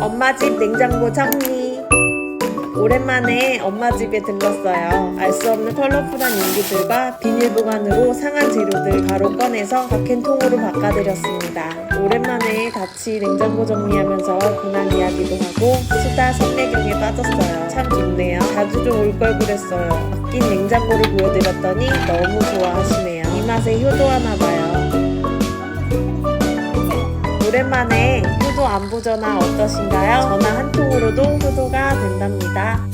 엄마 집 냉장고 정리. 오랜만에 엄마 집에 들렀어요. 알 수 없는 컬러풀한 용기들과 비닐 보관으로 상한 재료들 바로 꺼내서 박캔통으로 바꿔드렸습니다. 오랜만에 같이 냉장고 정리하면서 근황 이야기도 하고 수다 성내경에 빠졌어요. 참 좋네요. 자주 좀 올 걸 그랬어요. 바뀐 냉장고를 보여드렸더니 너무 좋아하시네요. 이 맛에 효도하나봐요. 오랜만에 효도 안부 전화 어떠신가요? 전화 한 통으로도 효도가 된답니다.